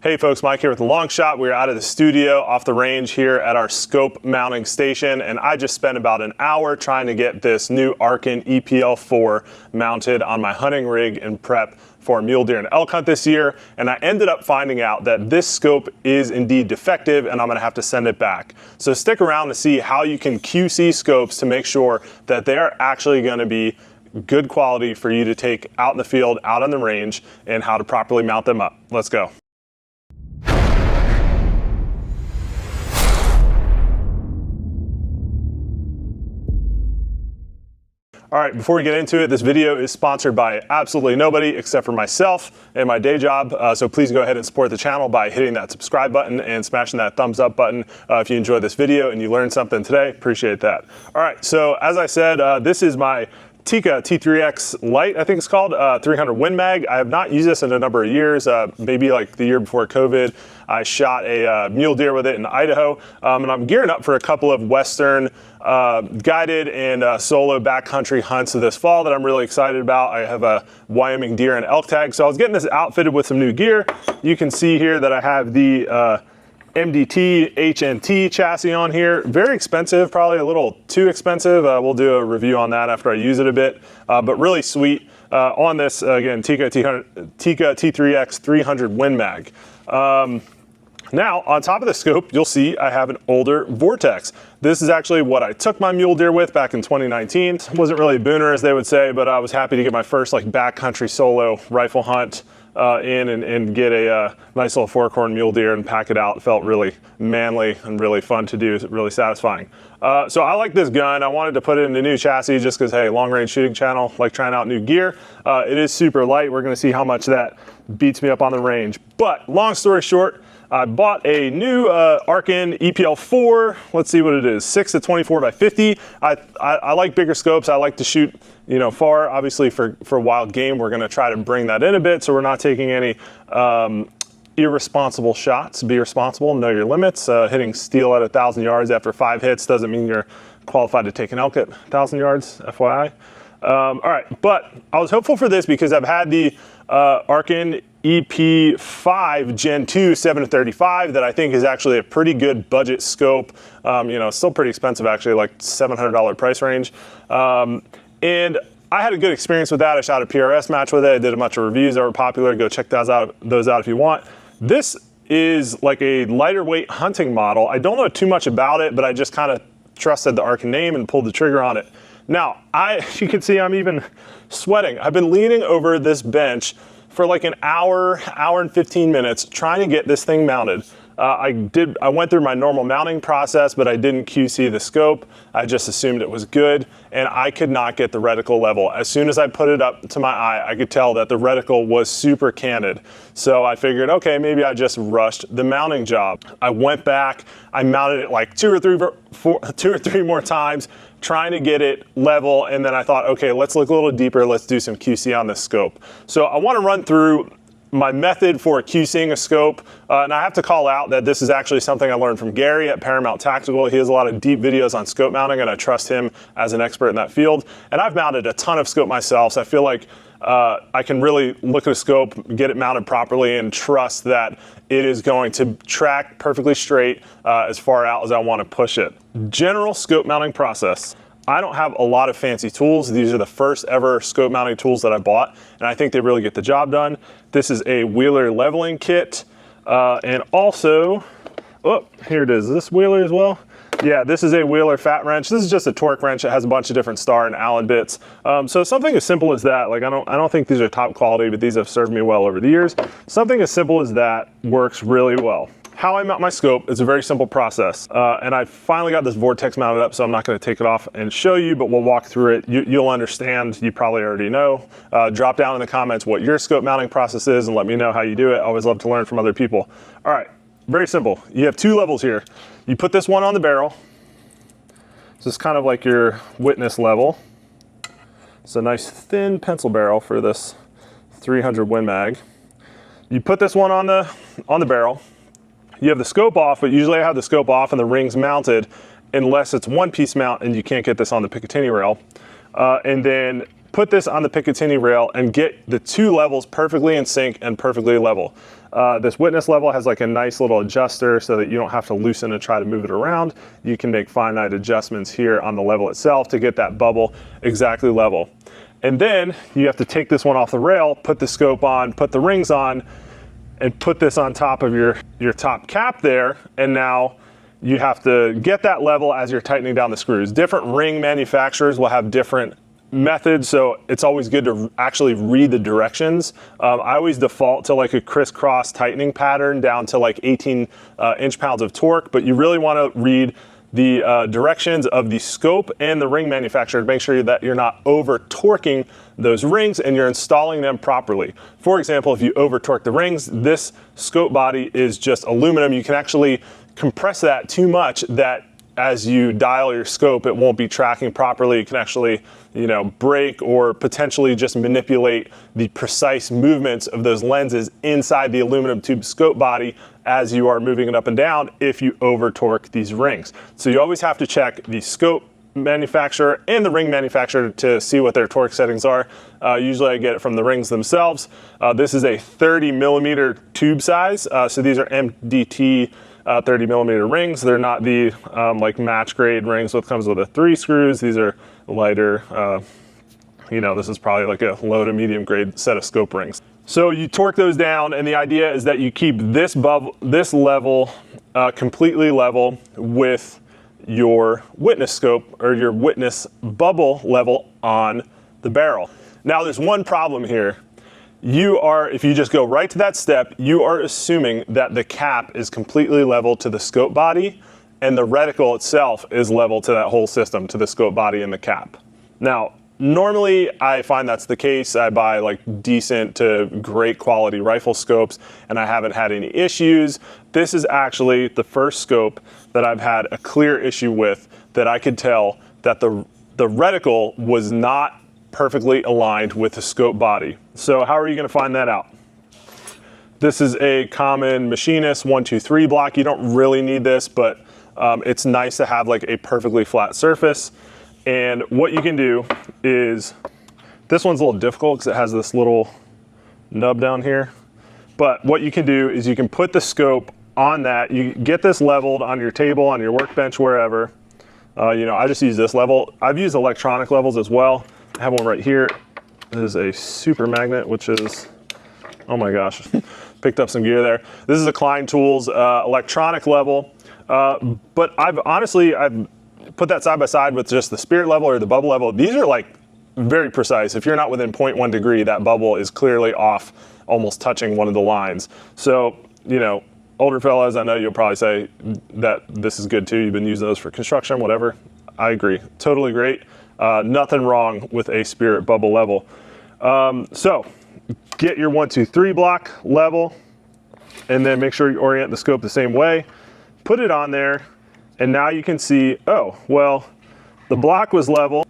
Hey folks, Mike here with The Long Shot. We're out of the studio off the range here at our scope mounting station, and I just spent about an hour trying to get this new Arken EPL4 mounted on my hunting rig in prep for a mule deer and elk hunt this year, and I ended up finding out that this scope is indeed defective and I'm gonna have to send it back. So stick around to see how you can QC scopes to make sure that they are actually gonna be good quality for you to take out in the field, out on the range, and how to properly mount them up. Let's go. All right, before we get into it, this video is sponsored by absolutely nobody except for myself and my day job. So please go ahead and support the channel by hitting that subscribe button and smashing that thumbs up button if you enjoyed this video and you learned something today. Appreciate that. All right, so as I said, this is my Tikka T3X Lite, I think it's called, 300 Win Mag. I have not used this in a number of years, maybe like the year before COVID. I shot a mule deer with it in Idaho, and I'm gearing up for a couple of Western guided and solo backcountry hunts this fall that I'm really excited about. I have a Wyoming deer and elk tag, so I was getting this outfitted with some new gear. You can see here that I have the MDT HNT chassis on here. Very expensive, probably a little too expensive. We'll do a review on that after I use it a bit, but really sweet. On this, again, Tikka T3X 300 Win Mag. Now, on top of the scope, you'll see I have an older Vortex. This is actually what I took my mule deer with back in 2019. It wasn't really a booner, as they would say, but I was happy to get my first like backcountry solo rifle hunt in and get a nice little 4-corn mule deer and pack it out. It felt really manly and really fun to do, really satisfying. So I like this gun. I wanted to put it in the new chassis just because, hey, long range shooting channel, like trying out new gear. It is super light. We're gonna see how much that beats me up on the range. But long story short, I bought a new Arken EPL4. Let's see what it is, 6 to 24 by 50. I like bigger scopes. I like to shoot, you know, far. Obviously for wild game, we're gonna try to bring that in a bit, so we're not taking any irresponsible shots. Be responsible, know your limits. Hitting steel at 1,000 yards after 5 hits doesn't mean you're qualified to take an elk at 1,000 yards, FYI. All right, but I was hopeful for this because I've had the Arken EP5 Gen 2 7 to 35 that I think is actually a pretty good budget scope. You know, still pretty expensive actually, like $700 price range. And I had a good experience with that. I shot a PRS match with it. I did a bunch of reviews that were popular. Go check those out if you want. This is like a lighter weight hunting model. I don't know too much about it, but I just kind of trusted the Arken name and pulled the trigger on it. Now, you can see I'm even sweating. I've been leaning over this bench for like an hour and 15 minutes trying to get this thing mounted. I went through my normal mounting process, but I didn't QC the scope. I just assumed it was good, and I could not get the reticle level. As soon as I put it up to my eye, I could tell that the reticle was super candid. So I figured, okay, maybe I just rushed the mounting job. I went back, I mounted it like two or three more times, trying to get it level, and then I thought, okay, let's look a little deeper, let's do some QC on this scope. So I wanna run through my method for QCing a scope, and I have to call out that this is actually something I learned from Gary at Paramount Tactical. He has a lot of deep videos on scope mounting, and I trust him as an expert in that field. And I've mounted a ton of scope myself, so I feel like I can really look at a scope, get it mounted properly, and trust that it is going to track perfectly straight as far out as I want to push it. General scope mounting process. I don't have a lot of fancy tools. These are the first ever scope mounting tools that I bought, and I think they really get the job done. This is a Wheeler leveling kit, and also, oh, here it is. Is this Wheeler as well? Yeah, this is a Wheeler fat wrench. This is just a torque wrench that has a bunch of different star and Allen bits. So something as simple as that, like I don't think these are top quality, but these have served me well over the years. Something as simple as that works really well. How I mount my scope is a very simple process. And I finally got this Vortex mounted up, so I'm not gonna take it off and show you, but we'll walk through it. You'll understand, you probably already know. Drop down in the comments what your scope mounting process is and let me know how you do it. I always love to learn from other people. All right, very simple. You have 2 levels here. You put this one on the barrel. This is kind of like your witness level. It's a nice thin pencil barrel for this 300 Win Mag. You put this one on the barrel. You have the scope off, but usually I have the scope off and the rings mounted unless it's one-piece mount and you can't get this on the Picatinny rail. And then put this on the Picatinny rail and get the 2 levels perfectly in sync and perfectly level. This witness level has like a nice little adjuster so that you don't have to loosen and try to move it around. You can make finite adjustments here on the level itself to get that bubble exactly level. And then you have to take this one off the rail, put the scope on, put the rings on, and put this on top of your top cap there. And now you have to get that level as you're tightening down the screws. Different ring manufacturers will have different methods, so it's always good to actually read the directions. I always default to like a crisscross tightening pattern down to like 18 inch-pounds of torque, but you really want to read the directions of the scope and the ring manufacturer to make sure that you're not over torquing those rings and you're installing them properly. For example, if you over torque the rings, this scope body is just aluminum. You can actually compress that too much that as you dial your scope, it won't be tracking properly. You can actually, break or potentially just manipulate the precise movements of those lenses inside the aluminum tube scope body as you are moving it up and down if you over torque these rings. So you always have to check the scope manufacturer and the ring manufacturer to see what their torque settings are. Usually I get it from the rings themselves. This is a 30 millimeter tube size. So these are MDT 30 millimeter rings. They're not the like match grade rings that comes with the 3 screws. These are lighter. This is probably like a low to medium grade set of scope rings. So you torque those down, and the idea is that you keep this level completely level with your witness scope or your witness bubble level on the barrel. Now there's one problem here. If you just go right to that step, you are assuming that the cap is completely level to the scope body and the reticle itself is level to that whole system, to the scope body and the cap. Now, normally I find that's the case. I buy like decent to great quality rifle scopes and I haven't had any issues. This is actually the first scope that I've had a clear issue with, that I could tell that the reticle was not perfectly aligned with the scope body. So how are you going to find that out? This is a common machinist 1-2-3 block. You don't really need this, but it's nice to have like a perfectly flat surface. And what you can do is, this one's a little difficult because it has this little nub down here. But what you can do is you can put the scope on that. You get this leveled on your table, on your workbench, wherever. I just use this level. I've used electronic levels as well. I have one right here. This is a super magnet, which is, oh my gosh, picked up some gear there. This is a Klein Tools electronic level. But I've put that side by side with just the spirit level or the bubble level. These are like very precise. If you're not within 0.1 degree, that bubble is clearly off, almost touching one of the lines. So, older fellas, I know you'll probably say that this is good too. You've been using those for construction, whatever. I agree, totally great. Nothing wrong with a spirit bubble level. So get your 1-2-3 block level and then make sure you orient the scope the same way. Put it on there, and now you can see, oh, well, the block was level,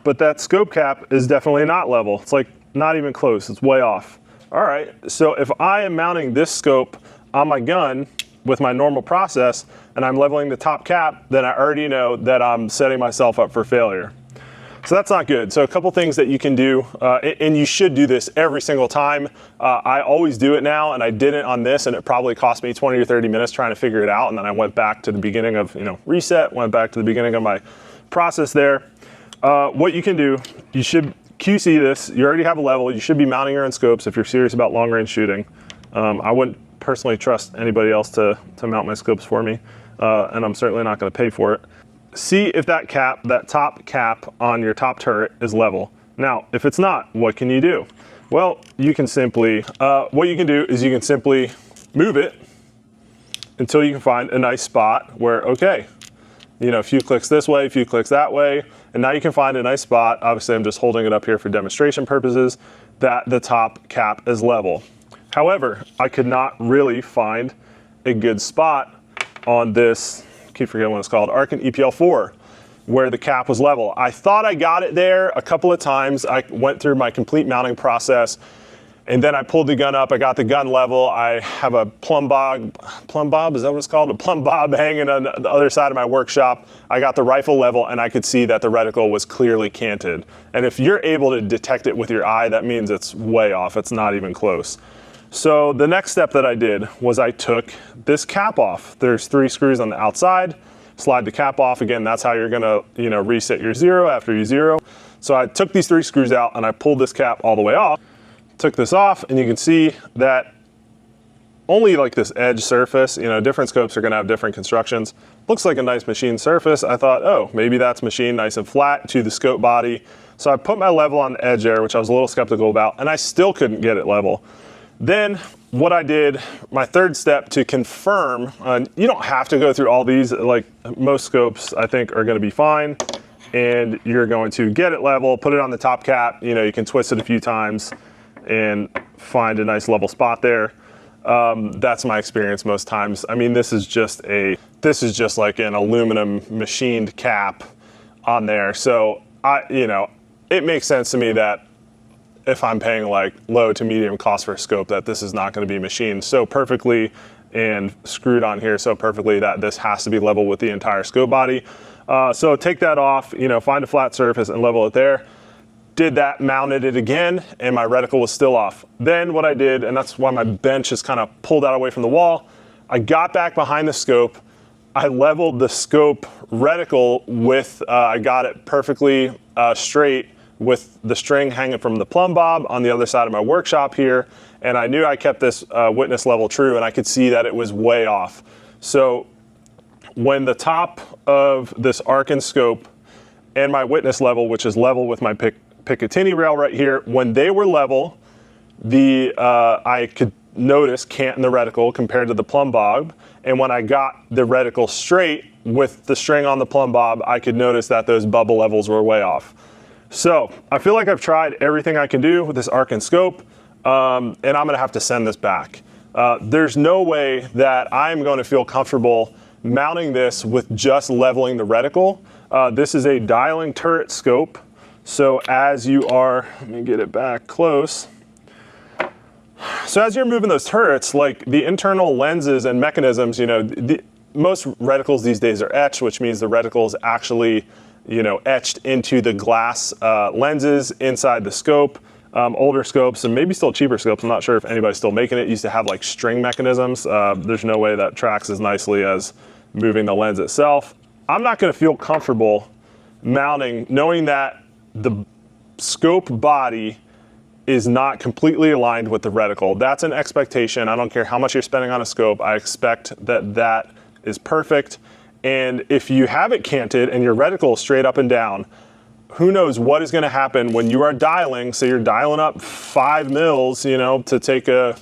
but that scope cap is definitely not level. It's like not even close, it's way off. All right, so if I am mounting this scope on my gun with my normal process and I'm leveling the top cap, then I already know that I'm setting myself up for failure. So that's not good. So a couple things that you can do, and you should do this every single time. I always do it now, and I didn't on this, and it probably cost me 20 or 30 minutes trying to figure it out, and then I went back to the beginning of, reset, went back to the beginning of my process there. What you can do, you should QC this. You already have a level. You should be mounting your own scopes if you're serious about long-range shooting. I wouldn't personally trust anybody else to mount my scopes for me, and I'm certainly not going to pay for it. See if that top cap on your top turret is level. Now, if it's not, what can you do? Well, you can simply, what you can do is you can simply move it until you can find a nice spot where, okay, a few clicks this way, a few clicks that way, and now you can find a nice spot. Obviously, I'm just holding it up here for demonstration purposes, that the top cap is level. However, I could not really find a good spot on this, keep forgetting what it's called, Arken EPL4, where the cap was level. I thought I got it there a couple of times. I went through my complete mounting process, and then I pulled the gun up. I got the gun level. I have a plumb bob, is that what it's called? A plumb bob hanging on the other side of my workshop. I got the rifle level, and I could see that the reticle was clearly canted. And if you're able to detect it with your eye, that means it's way off. It's not even close. So the next step that I did was I took this cap off. There's 3 screws on the outside. Slide the cap off. Again, that's how you're gonna, reset your zero after you zero. So I took these 3 screws out and I pulled this cap all the way off. Took this off, and you can see that only like this edge surface, different scopes are gonna have different constructions. Looks like a nice machined surface. I thought, oh, maybe that's machined nice and flat to the scope body. So I put my level on the edge there, which I was a little skeptical about, and I still couldn't get it level. Then what I did, my third step to confirm, you don't have to go through all these, like most scopes I think are gonna be fine, and you're going to get it level, put it on the top cap, you can twist it a few times and find a nice level spot there. That's my experience most times. I mean, this is just like an aluminum machined cap on there. So it makes sense to me that if I'm paying like low to medium cost for a scope, that this is not going to be machined so perfectly and screwed on here so perfectly that this has to be level with the entire scope body. So take that off, find a flat surface and level it there. Did that, mounted it again, and my reticle was still off. Then what I did, and that's why my bench is kind of pulled out away from the wall, I got back behind the scope, I leveled the scope reticle with, I got it perfectly straight with the string hanging from the plumb bob on the other side of my workshop here, and I knew I kept this witness level true, and I could see that it was way off. So when the top of this Arken scope and my witness level, which is level with my Picatinny rail right here, when they were level, I could notice cant in the reticle compared to the plumb bob, and when I got the reticle straight with the string on the plumb bob, I could notice that those bubble levels were way off. So I feel like I've tried everything I can do with this Arken scope, and I'm gonna have to send this back. There's no way that I'm going to feel comfortable mounting this with just leveling the reticle. This is a dialing turret scope. So as you are, let me get it back close. So as you're moving those turrets, like the internal lenses and mechanisms, most reticles these days are etched, which means the reticle is actually, etched into the glass lenses inside the scope. Older scopes and maybe still cheaper scopes, I'm not sure if anybody's still making it, used to have like string mechanisms. There's no way that tracks as nicely as moving the lens itself. I'm not gonna feel comfortable mounting, knowing that the scope body is not completely aligned with the reticle. That's an expectation. I don't care how much you're spending on a scope. I expect that that is perfect. And if you have it canted and your reticle is straight up and down, who knows what is gonna happen when you are dialing. So you're dialing up 5 mils, to take a,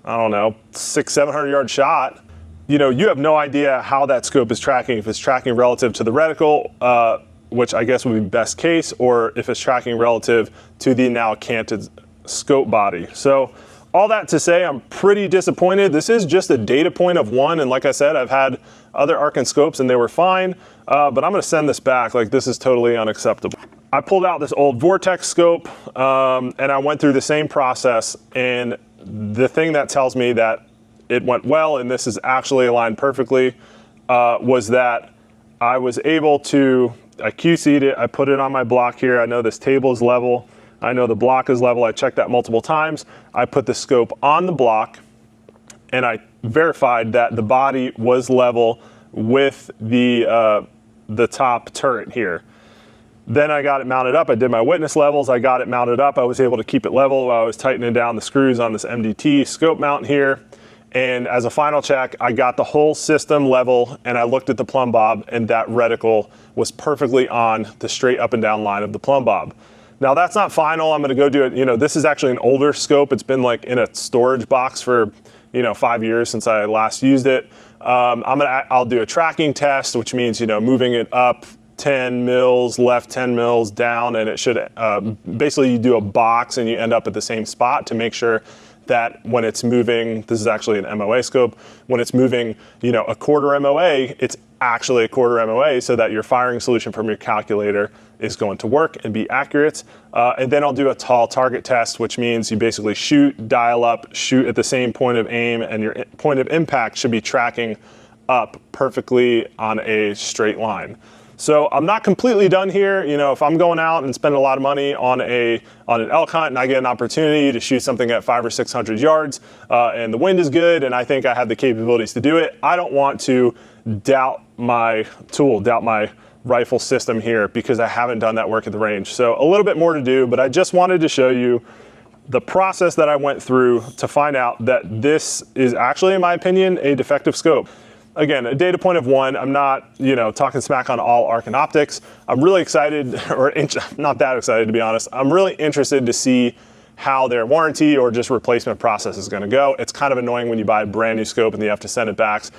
600-700 yard shot. You have no idea how that scope is tracking, if it's tracking relative to the reticle, which I guess would be best case, or if it's tracking relative to the now canted scope body. So all that to say, I'm pretty disappointed. This is just a data point of one, and like I said, I've had other Arken scopes and they were fine, but I'm gonna send this back. Like, this is totally unacceptable. I pulled out this old Vortex scope and I went through the same process, and the thing that tells me that it went well and this is actually aligned perfectly was that I was able to, I QC'd it, I put it on my block here. I know this table is level. I know the block is level. I checked that multiple times. I put the scope on the block and I verified that the body was level with the top turret here. Then I got it mounted up. I did my witness levels. I got it mounted up. I was able to keep it level while I was tightening down the screws on this MDT scope mount here. And as a final check, I got the whole system level, and I looked at the plumb bob, and that reticle was perfectly on the straight up and down line of the plumb bob. Now that's not final. I'm gonna go do it. This is actually an older scope. It's been like in a storage box for 5 years since I last used it. I'll do a tracking test, which means moving it up 10 mils, left 10 mils, down, and it should basically you do a box and you end up at the same spot to make sure that when it's moving, this is actually an MOA scope, when it's moving, a quarter MOA, it's actually a quarter MOA so that your firing solution from your calculator is going to work and be accurate. And then I'll do a tall target test, which means you basically shoot, dial up, shoot at the same point of aim, and your point of impact should be tracking up perfectly on a straight line. So I'm not completely done here. You know, if I'm going out and spending a lot of money on an elk hunt and I get an opportunity to shoot something at 500 or 600 yards and the wind is good and I think I have the capabilities to do it, I don't want to doubt my tool, doubt my rifle system here because I haven't done that work at the range. So a little bit more to do, but I just wanted to show you the process that I went through to find out that this is actually, in my opinion, a defective scope. Again, a data point of 1. I'm not, you know, talking smack on all Arken optics. I'm really excited, or not that excited to be honest. I'm really interested to see how their warranty or just replacement process is going to go. It's kind of annoying when you buy a brand new scope and you have to send it back.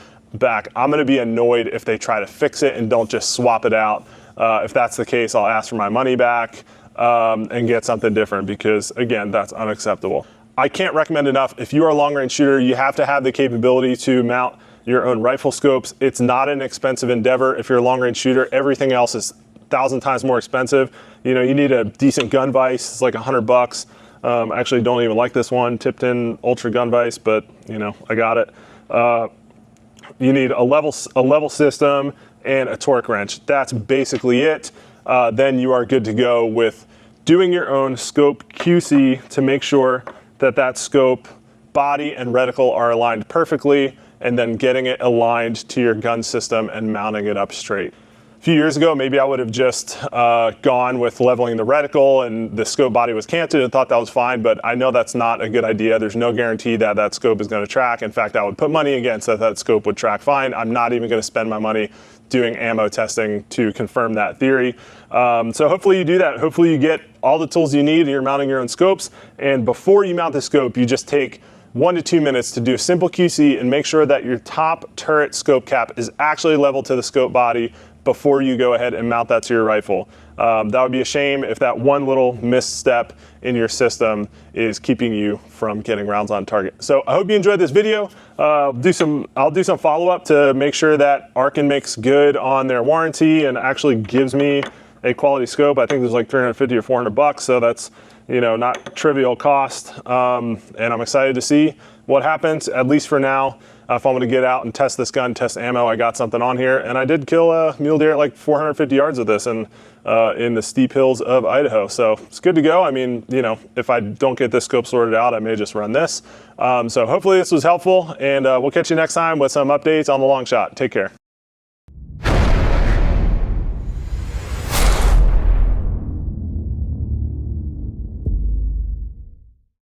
I'm going to be annoyed if they try to fix it and don't just swap it out. If that's the case, I'll ask for my money back and get something different because, again, that's unacceptable. I can't recommend enough. If you are a long-range shooter, you have to have the capability to mount your own rifle scopes. It's not an expensive endeavor. If you're a long-range shooter, everything else is 1,000 times more expensive. You know, you need a decent gun vise. It's like $100. Actually, don't even like this one, Tipton Ultra gun vise, but you know, I got it. You need a level system and a torque wrench. That's basically it. Then you are good to go with doing your own scope QC to make sure that that scope body and reticle are aligned perfectly, and then getting it aligned to your gun system and mounting it up straight. A few years ago, maybe I would have just gone with leveling the reticle and the scope body was canted and thought that was fine, but I know that's not a good idea. There's no guarantee that that scope is going to track. In fact, I would put money against that scope would track fine. I'm not even going to spend my money doing ammo testing to confirm that theory. So hopefully you do that. Hopefully you get all the tools you need and you're mounting your own scopes. And before you mount the scope, you just take 1 to 2 minutes to do a simple QC and make sure that your top turret scope cap is actually level to the scope body before you go ahead and mount that to your rifle. That would be a shame if that one little misstep in your system is keeping you from getting rounds on target. So I hope you enjoyed this video. I'll do some follow-up to make sure that Arken makes good on their warranty and actually gives me a quality scope. I think there's like 350 or 400 bucks, so that's, you know, not trivial cost. And I'm excited to see what happens, at least for now. If I'm gonna get out and test this gun, test ammo, I got something on here. And I did kill a mule deer at like 450 yards with this in the steep hills of Idaho. So it's good to go. I mean, you know, if I don't get this scope sorted out, I may just run this. So hopefully this was helpful, and we'll catch you next time with some updates on the long shot. Take care.